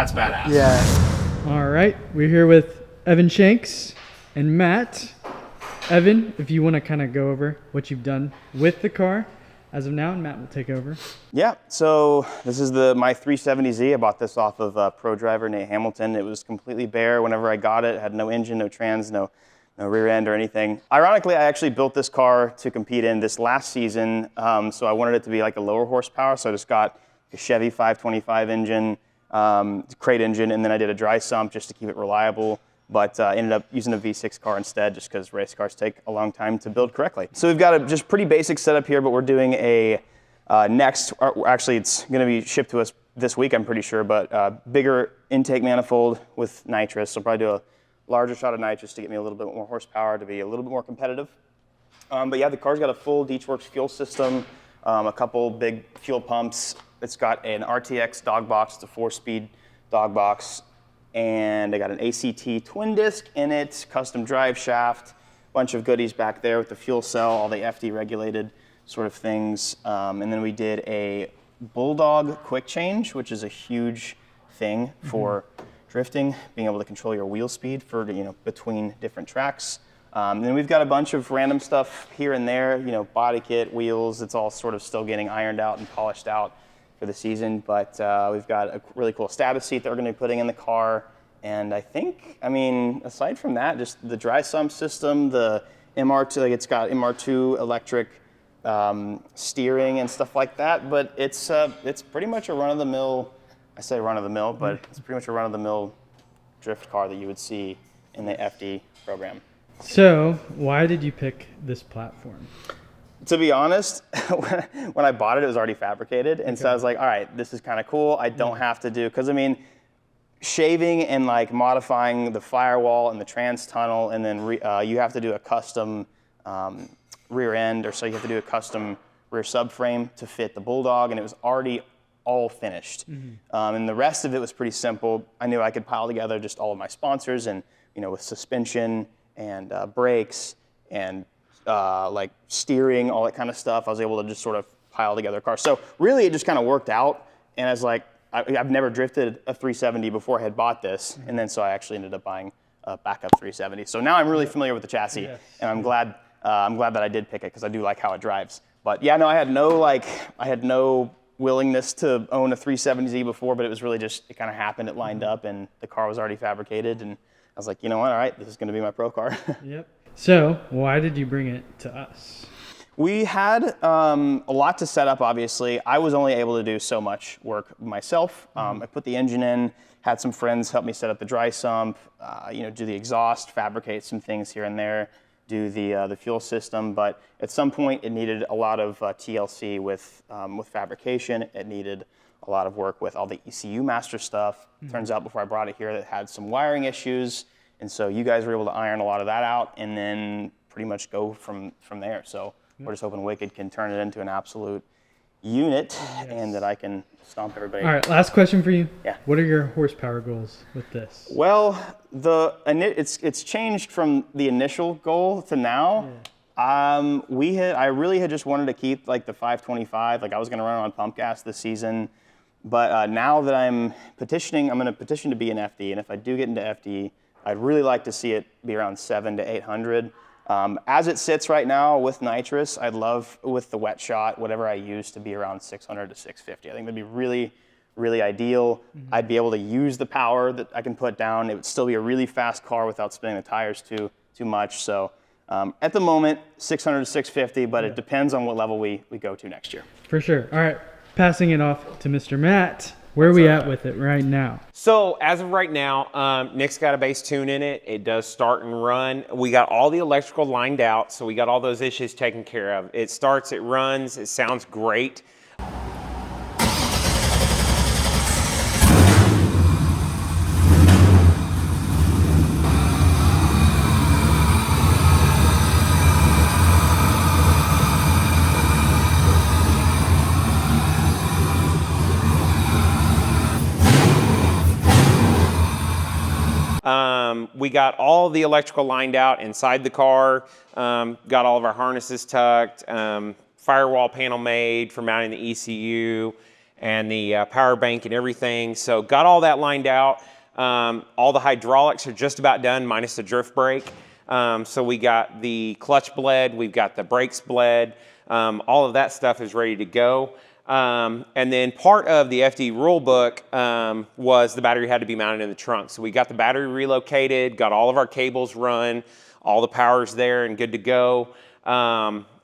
That's badass. Yeah. All right, we're here with Evan Shanks and Matt. Evan, if you want to kind of go over what you've done with the car as of now, and Matt will take over. Yeah, so this is my 370Z. I bought this off of pro driver Nate Hamilton. It was completely bare whenever I got it. It had no engine, no trans, no rear end or anything. Ironically, I actually built this car to compete in this last season, so I wanted it to be like a lower horsepower, so I just got a Chevy 525 engine, crate engine, and then I did a dry sump just to keep it reliable, but ended up using a V6 car instead just because race cars take a long time to build correctly. So we've got a just pretty basic setup here, but we're doing a actually it's going to be shipped to us this week, I'm pretty sure, but bigger intake manifold with nitrous. So probably do a larger shot of nitrous to get me a little bit more horsepower to be a little bit more competitive. But yeah, the car's got a full Deechworks fuel system, a couple big fuel pumps. It's got an RTX dog box, it's a 4-speed dog box, and I got an ACT twin disc in it, custom drive shaft, bunch of goodies back there with the fuel cell, all the FD regulated sort of things. And then we did a Bulldog quick change, which is a huge thing for drifting, being able to control your wheel speed for, between different tracks. Then we've got a bunch of random stuff here and there, body kit, wheels, it's all sort of still getting ironed out and polished out for the season, but we've got a really cool status seat that we're gonna be putting in the car. And aside from that, just the dry sump system, the MR2, like it's got MR2 electric steering and stuff like that, but it's pretty much a run-of-the-mill, I say run-of-the-mill, but it's pretty much a run-of-the-mill drift car that you would see in the FD program. So why did you pick this platform? To be honest, when I bought it, it was already fabricated. And so I was like, all right, this is kind of cool. I don't have to do, because shaving and like modifying the firewall and the trans tunnel, and then you have to do a custom rear end, or so you have to do a custom rear subframe to fit the Bulldog, and it was already all finished. And the rest of it was pretty simple. I knew I could pile together just all of my sponsors, and with suspension and brakes and like steering, all that kind of stuff. I was able to just sort of pile together a car. So really it just kind of worked out. And I was like, I've never drifted a 370 before I had bought this. And then so I actually ended up buying a backup 370. So now I'm really familiar with the chassis, and I'm glad that I did pick it because I do like how it drives. But yeah, no, I had no willingness to own a 370Z before, but it was really just, it kind of happened, it lined up, and the car was already fabricated. And I was like, you know what, all right, this is going to be my pro car. Yep. So why did you bring it to us? We had a lot to set up, obviously. I was only able to do so much work myself. I put the engine in, had some friends help me set up the dry sump, do the exhaust, fabricate some things here and there, do the fuel system. But at some point, it needed a lot of TLC with fabrication. It needed a lot of work with all the ECU master stuff. Turns out before I brought it here, it had some wiring issues. And so you guys were able to iron a lot of that out and then pretty much go from there. So we're just hoping WIKD can turn it into an absolute unit, and that I can stomp everybody. All right, last question for you. Yeah. What are your horsepower goals with this? Well, it's changed from the initial goal to now. I really had just wanted to keep like the 525. Like I was going to run on pump gas this season, but now that I'm going to petition to be an FD, and if I do get into FD, I'd really like to see it be around 700 to 800. As it sits right now with nitrous, I'd love with the wet shot, whatever I use, to be around 600 to 650. I think that'd be really, really ideal. I'd be able to use the power that I can put down. It would still be a really fast car without spinning the tires too much. So at the moment, 600 to 650, but it depends on what level we go to next year. For sure. All right, passing it off to Mr. Matt. Where are we at with it right now? So as of right now, Nick's got a base tune in it. It does start and run. We got all the electrical lined out, so we got all those issues taken care of. It starts, it runs, it sounds great. We got all the electrical lined out inside the car, got all of our harnesses tucked, firewall panel made for mounting the ECU, and the power bank and everything. So got all that lined out. All the hydraulics are just about done, minus the drift brake. So we got the clutch bled, we've got the brakes bled. All of that stuff is ready to go. And then part of the FD rule book was the battery had to be mounted in the trunk. So we got the battery relocated, got all of our cables run, all the power's there and good to go.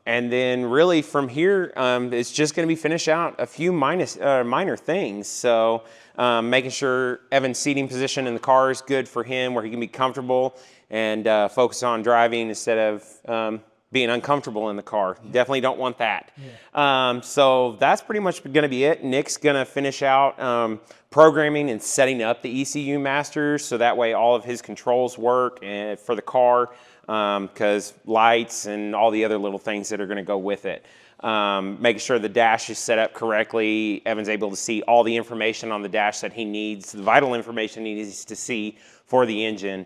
And then really from here, it's just going to be finish out a few minor things. So making sure Evan's seating position in the car is good for him, where he can be comfortable and focus on driving instead of being uncomfortable in the car. Definitely don't want that. Yeah. So that's pretty much going to be it. Nick's going to finish out programming and setting up the ECU masters, so that way all of his controls work and for the car, because lights and all the other little things that are going to go with it. Making sure the dash is set up correctly. Evan's able to see all the information on the dash that he needs. The vital information he needs to see for the engine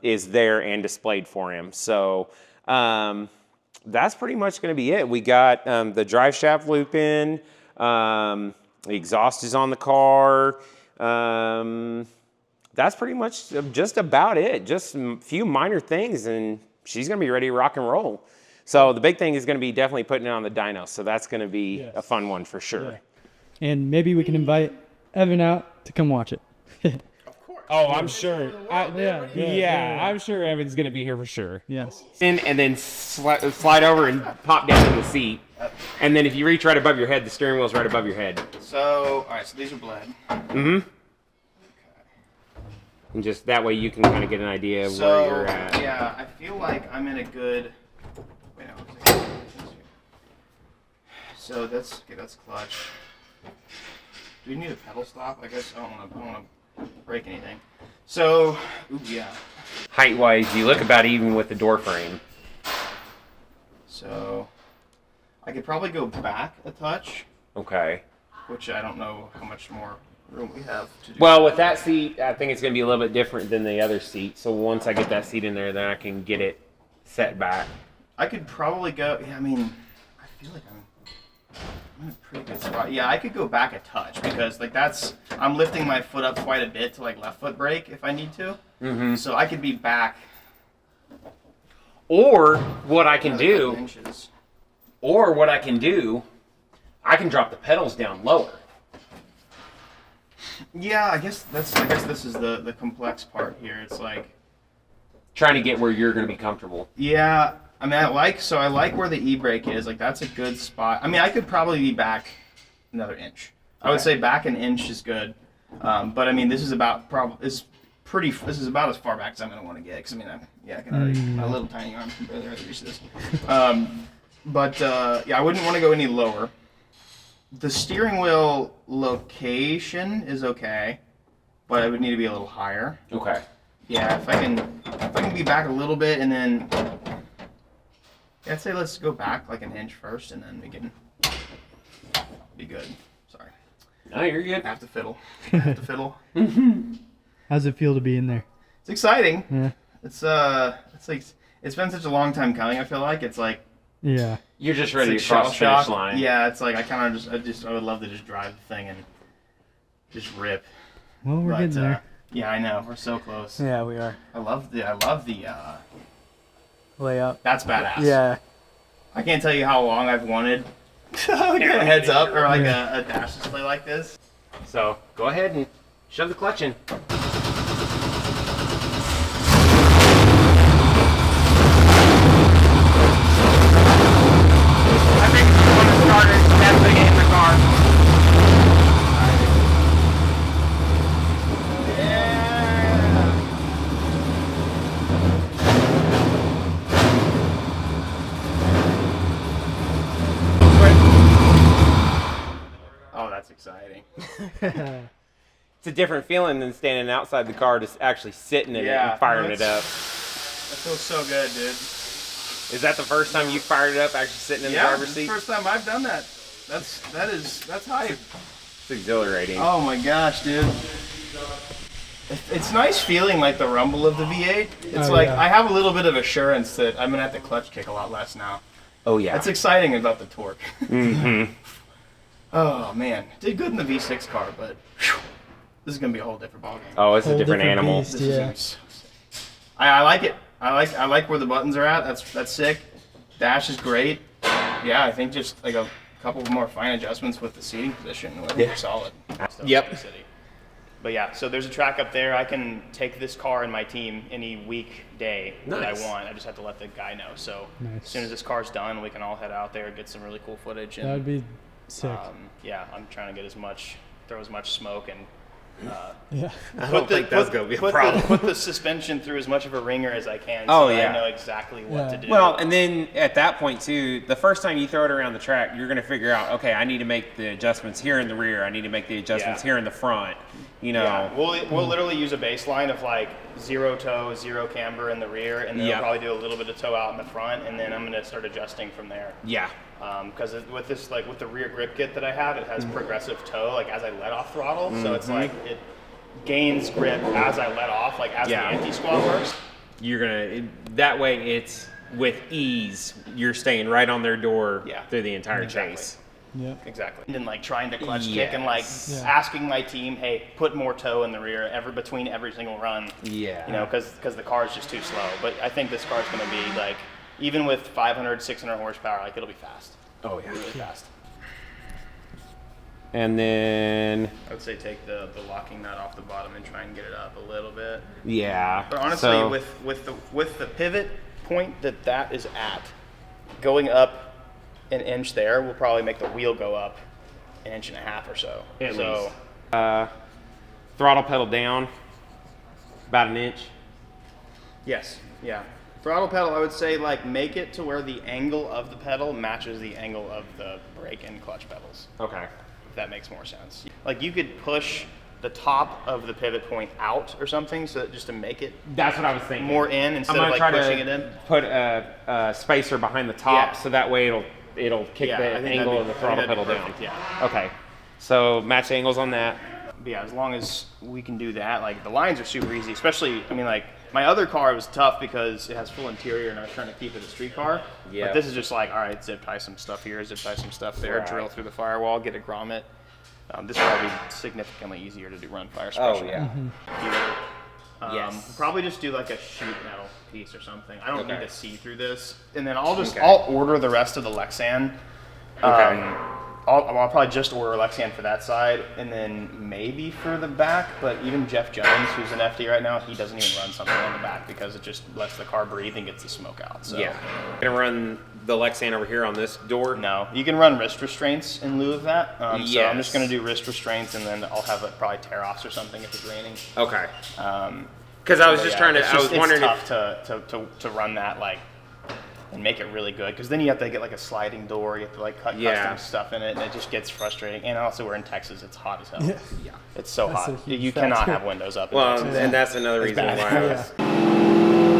is there and displayed for him. So that's pretty much going to be it. We got the drive shaft loop in, the exhaust is on the car. That's pretty much just about it. Just a few minor things, and she's going to be ready to rock and roll. So the big thing is going to be definitely putting it on the dyno. So that's going to be a fun one for sure. Yeah. And maybe we can invite Evan out to come watch it. Oh, I'm sure. Yeah, I'm sure Evan's going to be here for sure. Yes. And then slide over and pop down in the seat. And then if you reach right above your head, the steering wheel's right above your head. So, all right, so these are bled. Mm-hmm. And just that way you can kind of get an idea of where you're at. Yeah, I feel like I'm in a good. Wait, no. So that's okay. That's clutch. Do we need a pedal stop? I guess I don't want to break anything. So, ooh, yeah. Height-wise, you look about even with the door frame. So, I could probably go back a touch. Okay. Which I don't know how much more room we have to do. Well, with that seat, I think it's going to be a little bit different than the other seat. So once I get that seat in there, then I can get it set back. I could probably go. Yeah, I mean, I feel like I'm in a pretty good spot. Yeah, I could go back a touch because like I'm lifting my foot up quite a bit to like left foot brake if I need to. Mm-hmm. So I could be back. Or what I can do. Inches. Or what I can do, I can drop the pedals down lower. Yeah, I guess this is the complex part here. It's like trying to get where you're going to be comfortable. Yeah, I mean, I like where the e-brake is. Like that's a good spot. I mean, I could probably be back another inch. I would say back an inch is good. But I mean, this is about this is about as far back as I'm going to want to get. Because I mean, I can already, my little tiny arm can barely reach this. But yeah, I wouldn't want to go any lower. The steering wheel location is okay, but it would need to be a little higher. Okay. Yeah, if I can be back a little bit and then I'd say let's go back like an inch first and then we can be good. Sorry. No, you're good. Have to fiddle. Have to fiddle. How's it feel to be in there? It's exciting. Yeah. It's like it's been such a long time coming. I feel like it's like yeah. You're just ready like to cross the finish line. Yeah, it's like I would love to just drive the thing and just rip. Well, we're getting there. Yeah, I know. We're so close. Yeah, we are. I love the Layout. That's badass. Yeah. I can't tell you how long I've wanted like a heads up or like a dash display like this. So go ahead and shove the clutch in. I think if you want to start it, definitely get in the car. Oh, that's exciting. It's a different feeling than standing outside the car, just actually sitting in it and firing it up. That feels so good, dude. Is that the first time you fired it up, actually sitting in the driver's seat? Yeah, it's the first time I've done that. That's hype. It's exhilarating. Oh my gosh, dude. It's nice feeling like the rumble of the V8. It's I have a little bit of assurance that I'm gonna have to clutch kick a lot less now. Oh yeah. That's exciting about the torque. Mm-hmm. Oh man, did good in the V6 car, but whew, this is gonna be a whole different ballgame. Oh, it's a Whole different different animal. beast. This is Yeah. gonna be so sick. I like it. I like where the buttons are at. That's sick. Dash is great. Yeah, I think just like a couple more fine adjustments with the seating position. We're solid. Yep. But yeah, so there's a track up there. I can take this car and my team any weekday that I Nice. want. I just have to let the guy know. So Nice. as soon as this car's done, we can all head out there, get some really cool footage. And That would be sick. yeah, I'm trying to get throw as much smoke and Yeah. I don't think that's going to be a problem. put the suspension through as much of a ringer as I can, Oh, so that yeah. I know exactly what to do. Well, and then at that point too, the first time you throw it around the track, you're going to figure out, okay, I need to make the adjustments here in the rear. I need to make the adjustments Yeah. here in the front. You know. yeah, we'll literally use a baseline of like 0 toe, 0 camber in the rear, and then Yeah. we'll probably do a little bit of toe out in the front, and then I'm going to start adjusting from there. Yeah. Because with this, like with the rear grip kit that I have, it has progressive toe, like as I let off throttle, so it's like it gains grip as I let off, like as Yeah. the anti-squat works. You're that way it's with ease. You're staying right on their door Yeah. through the entire Exactly. chase. Yeah. Exactly. And then like trying to clutch kick and like Yes. Yeah. asking my team, hey, put more toe in the rear between every single run. Yeah. You know, because the car is just too slow. But I think this car is going to be like, even with 500, 600 horsepower, like it'll be fast. Oh yeah. Really fast. And then I would say take the locking nut off the bottom and try and get it up a little bit. yeah. But honestly, So- with the pivot point that is at, going up an inch there will probably make the wheel go up an inch and a half or so. At so least. Throttle pedal down about an inch. yes, yeah. Throttle pedal, I would say like make it to where the angle of the pedal matches the angle of the brake and clutch pedals. Okay. If that makes more sense. Like you could push the top of the pivot point out or something, so that just to make it That's what I was thinking. more in instead I'm of gonna like try pushing to it in. put a spacer behind the top, Yeah. so that way it'll kick Yeah, the I think angle that'd of be- the I throttle think pedal that'd be down. perfect, yeah. Okay. So match the angles on that. But yeah, as long as we can do that, like the lines are super easy, especially, I mean, like my other car was tough because it has full interior and I was trying to keep it a street car. Yeah. But this is just like, all right, zip tie some stuff here, zip tie some stuff there, Right. drill through the firewall, get a grommet. This will probably be significantly easier to do run fire suppression. Oh yeah. Here. Yes. Probably just do like a sheet metal piece or something. I don't Okay. need to see through this. And then I'll just, Okay. I'll order the rest of the Lexan. Okay. I'll probably just order Lexan for that side, and then maybe for the back. But even Jeff Jones, who's an FD right now, he doesn't even run something on the back because it just lets the car breathe and gets the smoke out. So Yeah. Gonna run the Lexan over here on this door. no, you can run wrist restraints in lieu of that. So I'm just Yes. gonna do wrist restraints, and then I'll have like probably tear offs or something if it's raining. Okay. Um, Because I was but just yeah, trying to. it's I was just- wondering it's if. tough to run that like and make it really good, because then you have to get like a sliding door, you have to like cut Yeah. custom stuff in it, and it just gets frustrating. And also we're in Texas, it's hot as hell. Yeah. It's so That's hot. a huge You cannot factor. have windows up in Well, Texas. and that's another It's reason bad. why I Yeah. was.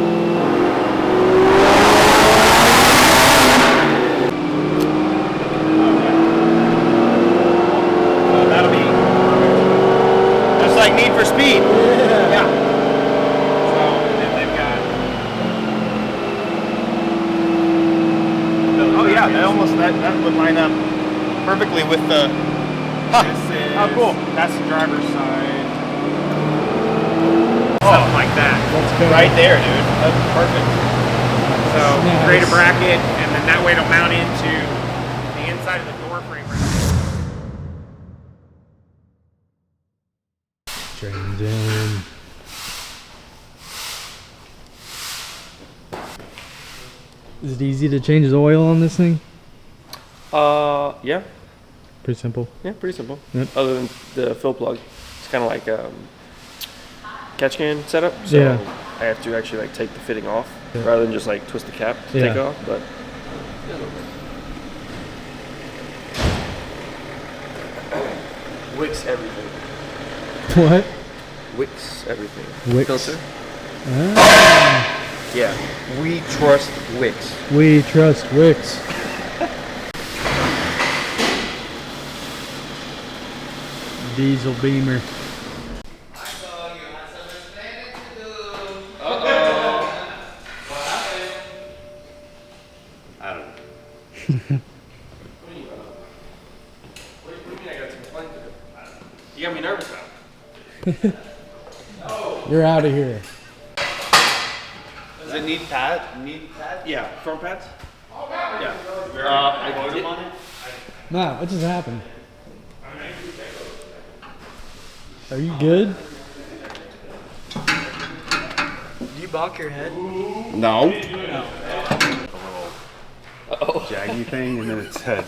So that'll be just like Need for Speed. Yeah. So and then they've got. Oh yeah, that would line up perfectly with the. This is, Oh, cool. That's the driver's side. Something like that. Let's go. Right there, dude. That's perfect. So Nice. create a bracket, and then that way it'll mount into the inside of the door frame. Changing. Is it easy to change the oil on this thing? Yeah, Pretty simple. pretty simple. Yep. Other than the fill plug, it's kind of like catch can setup. So Yeah. I have to actually like take the fitting off Yeah. rather than just like twist the cap to Yeah. take it off. But Wicks everything. What? Wicks everything. Wicks. Filter. Ah, Yeah, we trust Wicks. we trust Wicks. Diesel Beamer. You're out of here. Does it need pad? Yeah, front pads. Yeah. I did on it. Matt, what just happened? Are you good? Did you bonk your head? No. Jaggy thing, and then it said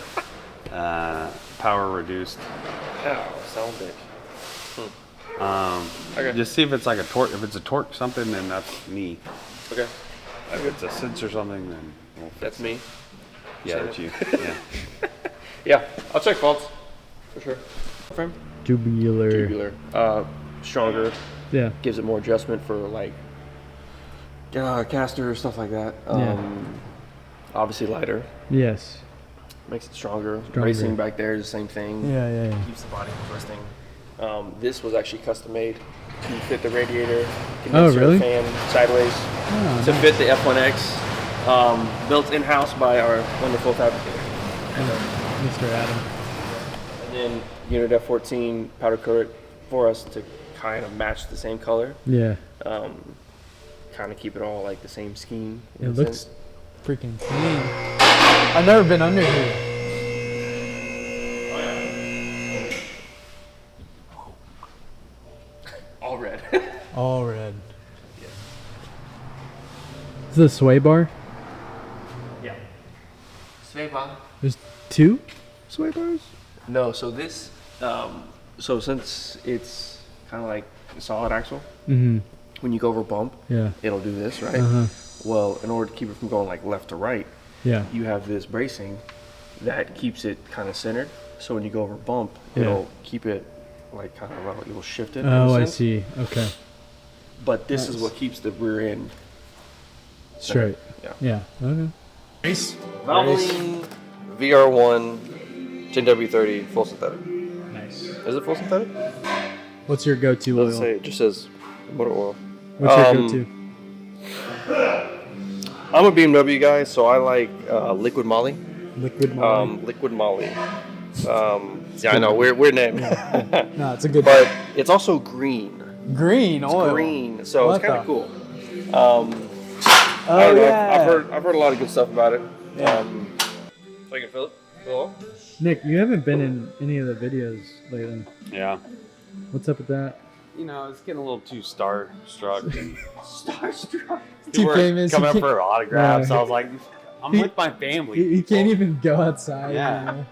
power reduced. Oh, sound bitch. Okay. Just see if it's like a torque. If it's a torque something, then that's me. Okay. If it's a sense or something, then we'll fix That's me. Yeah, that's you. Yeah. Yeah, I'll check faults for sure. Frame. Tubular. Tubular. Stronger. Yeah. Gives it more adjustment for like caster stuff like that. Obviously lighter. Yes. Makes it stronger. Stronger. Racing back there is the same thing. Yeah. Keeps the body from twisting. This was actually custom made to fit the radiator, Oh, condenser, really? fan sideways Oh, to fit the F1X. Built in-house by our wonderful fabricator. Mr. Adam. And then unit F14 powder coat for us to kind of match the same color. Yeah. Kind of keep it all like the same scheme. in It a looks sense. freaking clean. I've never been under here. all red. All red. Is this a sway bar? Yeah. Sway bar. There's 2 sway bars? No, so this, so since it's kind of like a solid axle, Mm-hmm. when you go over bump, Yeah. it'll do this, right? Uh-huh. Well, in order to keep it from going like left to right, Yeah. you have this bracing that keeps it kind of centered. So when you go over bump, Yeah. it'll keep it like kind of, it'll shift it. in Oh, a I sense. see. Okay. But this is Nice. what keeps the rear end Straight. Yeah. Yeah. Okay. Valvoline VR1 10W30 full synthetic. Nice. Is it full synthetic? What's your go-to Doesn't oil? say. It just says motor oil. What's your go-to? I'm a BMW guy, so I like liquid moly. Liquid moly. Liquid moly. Yeah, I know, weird name. No, it's a good. But it's also green. Green oil. Green, so What it's kind the- of cool. Oh I don't know. yeah. I've heard a lot of good stuff about it. So you can fill it. Fill Nick, you haven't been in any of the videos lately. Yeah. What's up with that? You know, it's getting a little too starstruck. Too famous. Coming up He for autographs. Yeah. I was like, I'm He- with my family. He can't even go outside. Yeah. You know?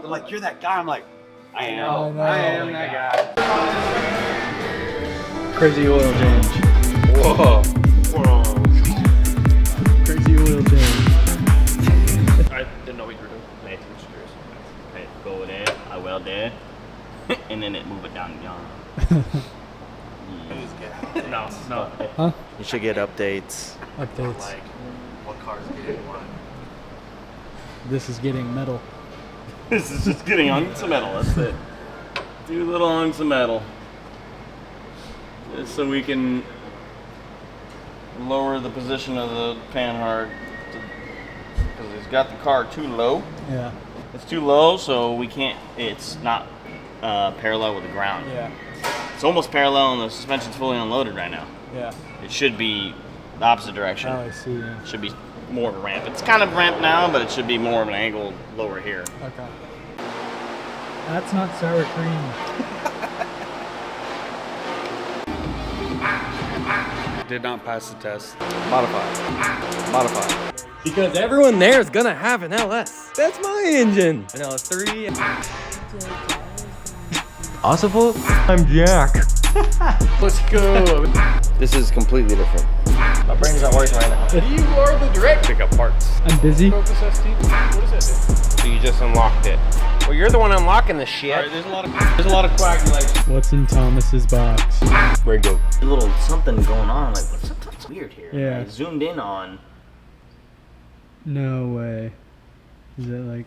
They're like, you're that guy. I'm like, I am. I know. I am that guy. Crazy oil change. Whoa. Crazy oil change. I didn't know what you were doing. Wait, okay, go there, I weld there, and then it move it down beyond. No. Huh? You should get updates. Updates. What cars getting what. This is getting metal. This is just getting hunks of metal, that's it. 2 little hunks of metal. Just so we can lower the position of the panhard. Because it's got the car too low. Yeah. It's too low, so we can't, it's not parallel with the ground. Yeah. It's almost parallel and the suspension's fully unloaded right now. Yeah. It should be the opposite direction. Oh, I see. Yeah. It should be more of a ramp. It's kind of ramp now, but it should be more of an angle lower here. Okay. That's not sour cream. Did not pass the test. Modified. Because everyone there is gonna have an LS. That's my engine. An LS3. Also, I'm Jack. Let's go. This is completely different. My brain's not working right now. You are the direct. Pick up parts. I'm busy. Focus ST. What does that So you just unlocked it. Well, you're the one unlocking the shit. There's a lot of coagulation. What's in Thomas's box? A little something going on. Like what's weird here? Yeah. I zoomed in on. No way. Is it like?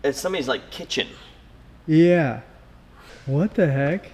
It's somebody's like kitchen. Yeah. What the heck?